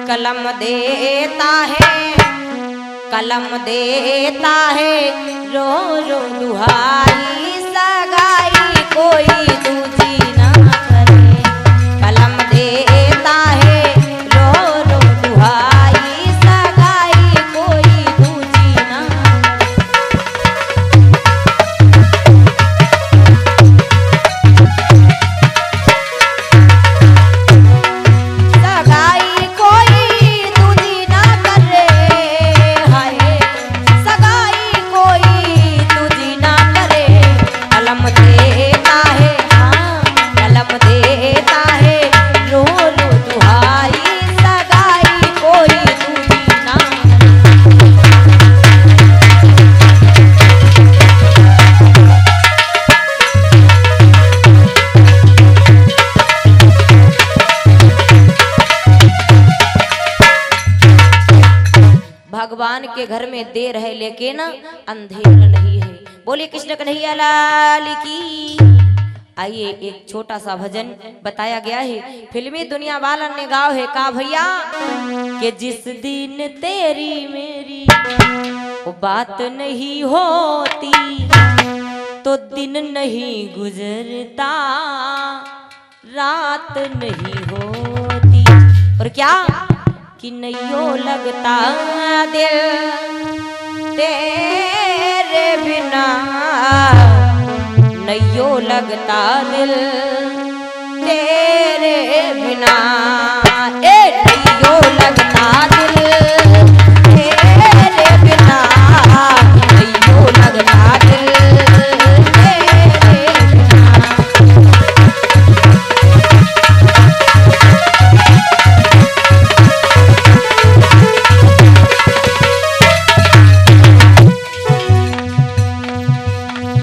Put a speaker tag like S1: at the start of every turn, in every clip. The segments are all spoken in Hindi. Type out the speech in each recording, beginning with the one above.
S1: कलम देता है, कलम देता है, रो रो दुहाई सगाई कोई दूजी ना करे। कलम देता है, रो रो दुहाई सगाई कोई दूजी ना। सगाई कोई दूजी ना करे, हाय सगाई कोई दूजी ना करे। कलम देता है, हाँ कलम देता है, रो रो दुहाई सगाई कोई दूजी ना करे। भगवान के घर में देर है लेकिन अंधेर नहीं है। बोलिए कृष्ण कन्हैया लाल की। आइए एक छोटा सा भजन बताया गया है, फिल्मी दुनिया वालन ने गाओ है का भैया कि जिस दिन तेरी मेरी वो बात नहीं होती तो दिन नहीं गुजरता, रात नहीं होती। और क्या कि नैयो लगता दिल तेरे बिना, नैयो लगता दिल तेरे बिना, ए नैयो लगता दिल तेरे बिना, नैयो लगता दिल तेरे बिना।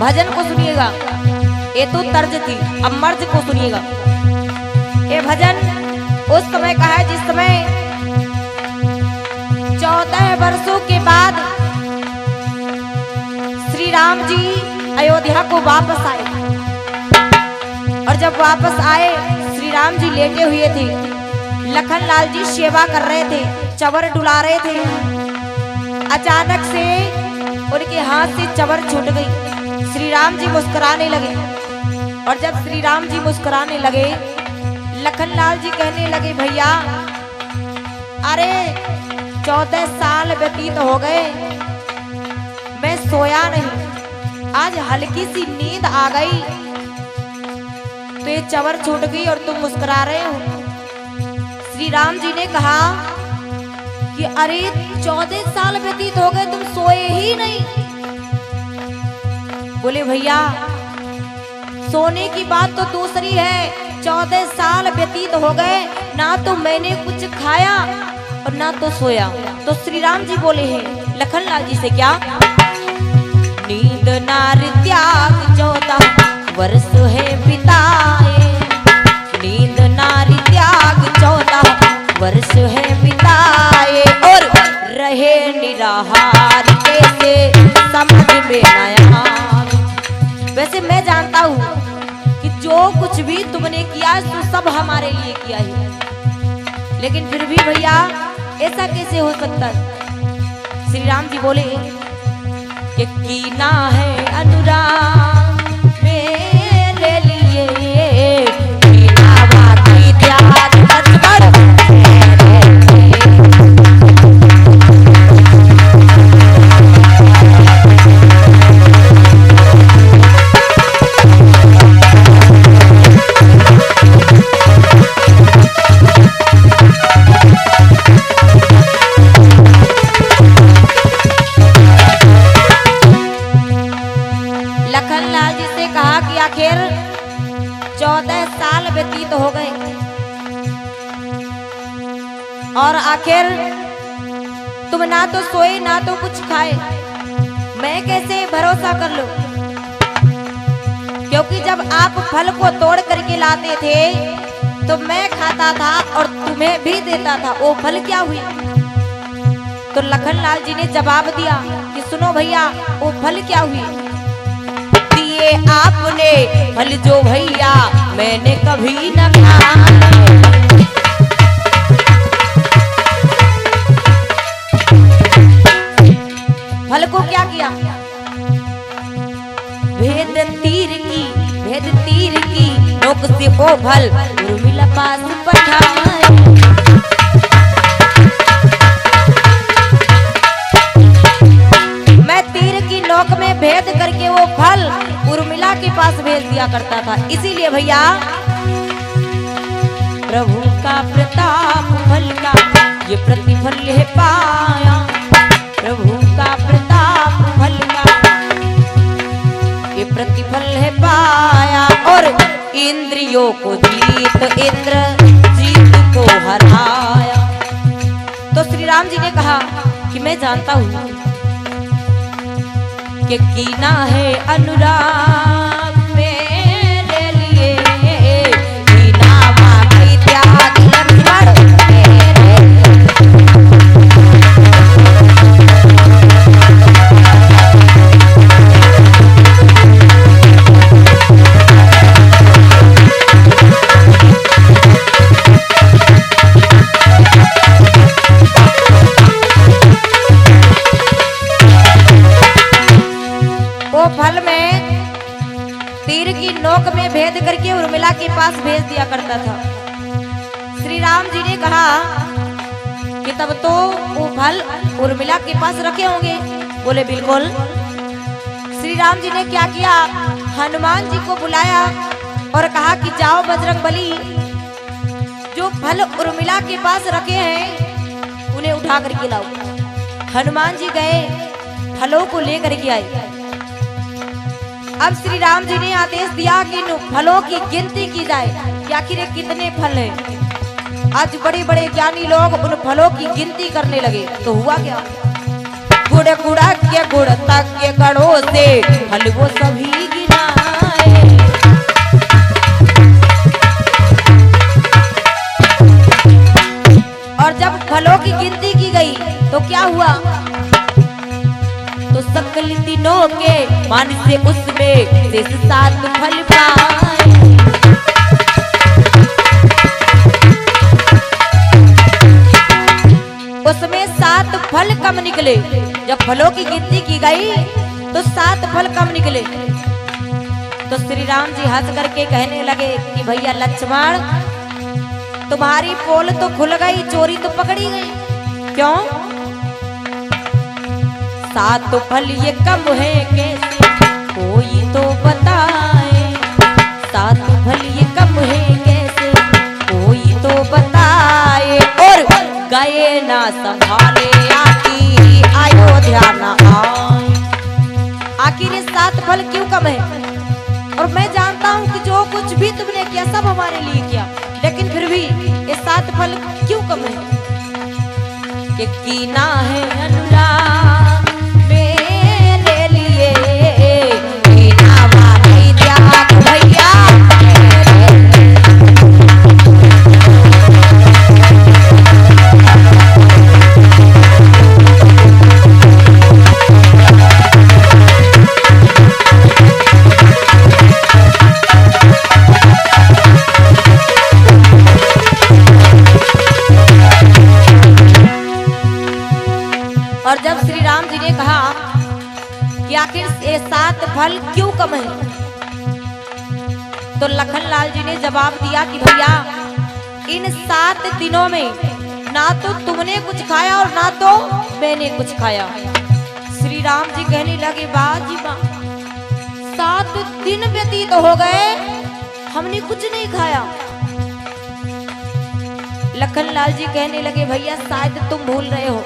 S1: भजन को सुनिएगा, ये तो तर्ज थी, अब मर्ज को सुनिएगा। ये भजन उस समय का है जिस समय 14 वर्षों के बाद श्री राम जी अयोध्या को वापस आए। और जब वापस आए श्री राम जी लेटे हुए थे, लखन लाल जी सेवा कर रहे थे, चवर डुला रहे थे। अचानक से उनके हाथ से चवर छूट गई। श्री राम जी मुस्कुराने लगे और जब श्री राम जी मुस्कुराने लगे, लखन लाल जी कहने लगे भैया अरे 14 साल व्यतीत हो गए, मैं सोया नहीं, आज हल्की सी नींद आ गई तो ये चवर छूट गई और तुम मुस्कुरा रहे हो। श्री राम जी ने कहा कि अरे 14 साल व्यतीत हो गए, तुम सोए ही नहीं। बोले भैया सोने की बात तो दूसरी है, 14 साल व्यतीत हो गए, ना तो मैंने कुछ खाया और ना तो सोया। तो श्री राम जी बोले हैं लखन लाल जी से क्या, नींद नार त्याग 14 वर्ष है बिताए, नींद नार त्याग 14 वर्ष है बिताए, और रहे निराहार कैसे समझ में आया। वैसे मैं जानता हूँ कि जो कुछ भी तुमने किया तो सब हमारे लिए किया है, लेकिन फिर भी भैया ऐसा कैसे हो सकता है। श्री राम जी बोले कि कीना है अनुराग मेरे लिए, कीना बाकी त्याग बचपन आखिर 14 साल व्यतीत हो गए और आखिर तुम ना तो सोए ना तो कुछ खाए, मैं कैसे भरोसा कर लूं? क्योंकि जब आप फल को तोड़ करके लाते थे तो मैं खाता था और तुम्हें भी देता था, वो फल क्या हुई? तो लखन लाल जी ने जवाब दिया कि सुनो भैया, वो फल क्या हुई? दिए आपने फल जो भैया मैंने कभी न खाए, नोक से वो फल उर्मिला पास पठाए। मैं तीर की नोक में भेद करके वो फल उर्मिला के पास भेज दिया करता था। इसीलिए भैया प्रभु का प्रताप फल का ये प्रतिफल है पाया, प्रभु का प्रताप फल का ये प्रतिफल है पाया। और इंद्रियों को जीत इंद्र जीत को हराया। तो श्री राम जी ने कहा कि मैं जानता हूं कि कीना है अनुराग मेरे लिए, कीना मांगी त्याग लक्ष्मण मेरे। फल में तीर की नोक में भेद करके उर्मिला के पास भेज दिया करता था। श्री राम जी ने कहा कि तब तो वो फल उर्मिला के पास रखे होंगे। बोले बिल्कुल। श्री राम जी ने क्या किया, हनुमान जी को बुलाया और कहा कि जाओ बजरंगबली, जो फल उर्मिला के पास रखे हैं उन्हें उठा करके लाओ। हनुमान जी गए, फलों को लेकर के आए। अब श्री राम जी ने आदेश दिया कि इन फलों की गिनती की जाए कि आखिर कितने फल हैं। आज बड़े बड़े ज्ञानी लोग उन फलों की गिनती करने लगे। तो हुआ क्या, गुड़ गुड़ा के गुड़ तक के गड़ों से फल वो सभी गिनाए। और जब फलों की गिनती की गई तो क्या हुआ, तो सकल दिनों के मान से उसमें शेष 7 फल पाए। उसमें 7 फल कम निकले। जब फलों की गिनती की गई तो 7 फल कम निकले। तो श्री राम जी हंस करके कहने लगे कि भैया लक्ष्मण, तुम्हारी पोल तो खुल गई, चोरी तो पकड़ी गई। क्यों? 7 फल ये कम है कैसे कोई तो बताए, 7 फल ये कम है कैसे कोई तो बताए। और गए ना संभाले आकी अयोध्या ना आए। आखिर ये 7 फल क्यों कम है? और मैं जानता हूँ कि जो कुछ भी तुमने किया सब हमारे लिए किया, लेकिन फिर भी ये 7 फल क्यों कम है? कि कीना है अनुराग और जब श्री राम जी ने कहा कि आखिर ये 7 फल क्यों कम है, तो लखनलाल जी ने जवाब दिया कि भैया इन 7 दिनों में ना तो तुमने कुछ खाया और ना तो मैंने कुछ खाया। श्री राम जी कहने लगे वाह जी वाह, 7 दिन व्यतीत हो गए हमने कुछ नहीं खाया। लखनलाल जी कहने लगे भैया शायद तुम भूल रहे हो।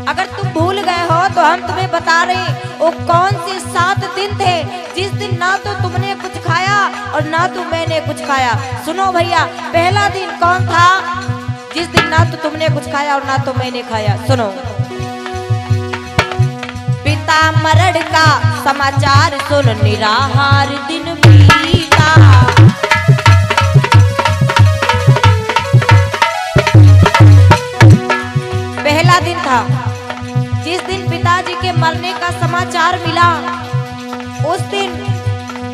S1: अगर तुम भूल गए हो तो हम तुम्हें बता रहे वो कौन से 7 दिन थे जिस दिन ना तो तुमने कुछ खाया और ना तो मैंने कुछ खाया। सुनो भैया, पहला दिन कौन था जिस दिन ना तो तुमने कुछ खाया और ना तो मैंने खाया? सुनो, पिता मरण का समाचार सुन निराहार दिन बीता। पहला दिन था जिस दिन पिताजी के मरने का समाचार मिला। उस दिन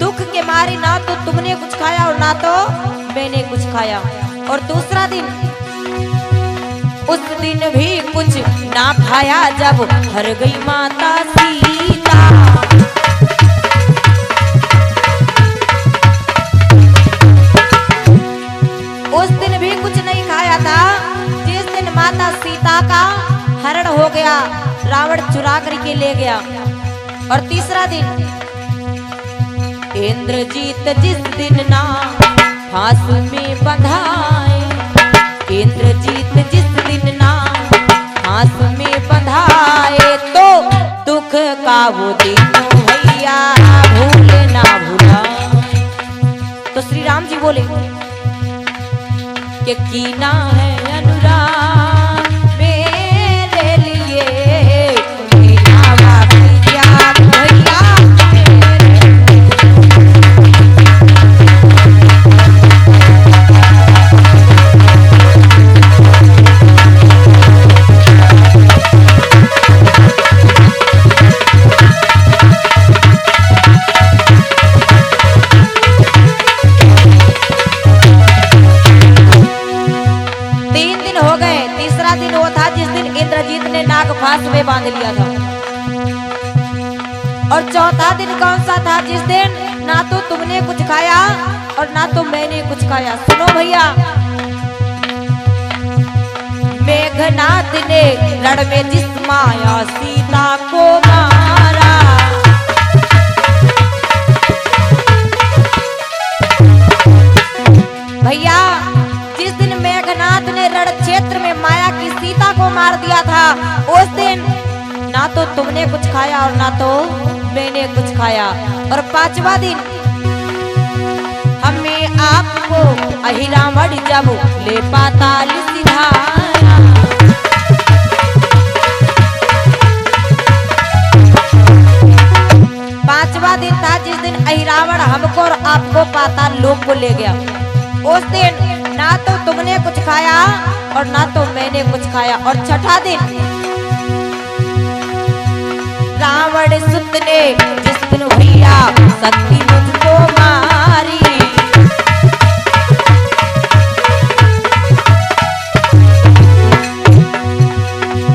S1: दुख के मारे ना तो तुमने कुछ खाया और ना तो मैंने कुछ खाया। और दूसरा दिन, उस दिन भी कुछ ना खाया जब हर गई माता सीता। माता सीता का हरण हो गया, रावण चुरा करके ले गया। और तीसरा दिन इंद्रजीत जिस दिन ना फांस में बंधाए, इंद्रजीत जिस दिन ना फांस में बंधाए, तो दुख का वो दिन भैया भूल ना भूला। तो श्री राम जी बोले कि कीना है अनुराग मेरे लिए, कीना वाकई त्याग भैया। फांस में बांध लिया था। और चौथा दिन कौन सा था? जिस दिन ना तो तुमने कुछ खाया और ना तो मैंने कुछ खाया। सुनो भैया, मेघनाथ ने रण में जिस माया सीता को मारा, भैया जिस दिन मेघनाथ ने रण क्षेत्र में माया की सीता को मार दिया था, उस दिन ना तो तुमने कुछ खाया और ना तो मैंने कुछ खाया। और पांचवा दिन हमें आपको अहिरावण जब ले पाताल सिधाया, पांचवा दिन था जिस दिन अहिरावण हमको और आपको पाताल लोक को ले गया। उस दिन ना तो तुमने कुछ खाया और ना तो मैंने कुछ खाया। और छठा दिन रावण सुत ने जिस दिन भैया शक्ति मुझको मारी,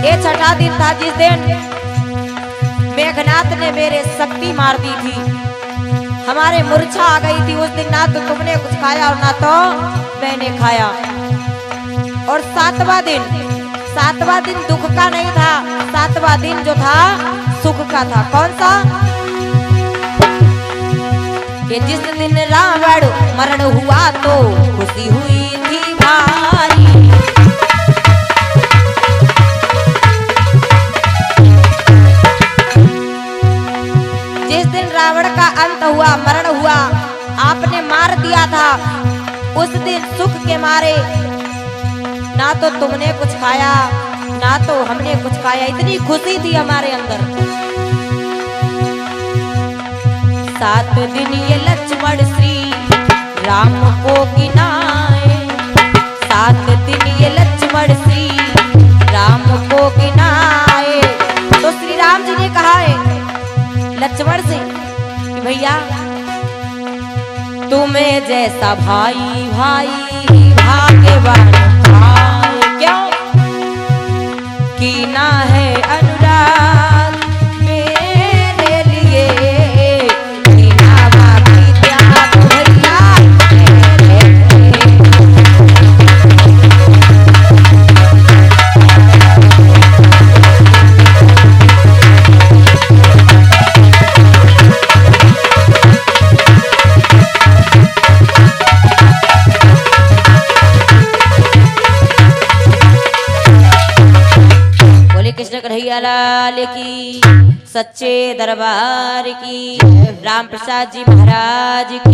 S1: ये छठा दिन था जिस दिन मेघनाथ ने मेरे शक्ति मार दी थी, हमारे मूर्छा आ गई थी। उस दिन ना तो तुमने कुछ खाया और ना तो मैंने खाया। और सातवां दिन दुख का नहीं था, सातवां दिन जो था सुख का था। कौन सा? कि जिस दिन रावण मरण हुआ तो खुशी हुई थी भारी, जिस दिन रावण का अंत हुआ, मरण हुआ, आपने मार दिया था, उस दिन सुख के मारे ना तो तुमने कुछ खाया ना तो हमने कुछ खाया, इतनी खुशी थी हमारे अंदर। 7 दिन ये लक्ष्मण श्री राम को गिनाए, 7 दिन ये लक्ष्मण श्री राम को गिनाए। तो श्री राम जी ने कहा है लक्ष्मण से कि भैया तुम्हें जैसा भाई भाई भाग्यवान भाई, क्यों? कीना है अनुराग मेरे लिए, कीना वाकई त्याग भैया मेरे लिए। कृष्ण कन्हैया लाल की, सच्चे दरबार की, राम प्रसाद जी महाराज की।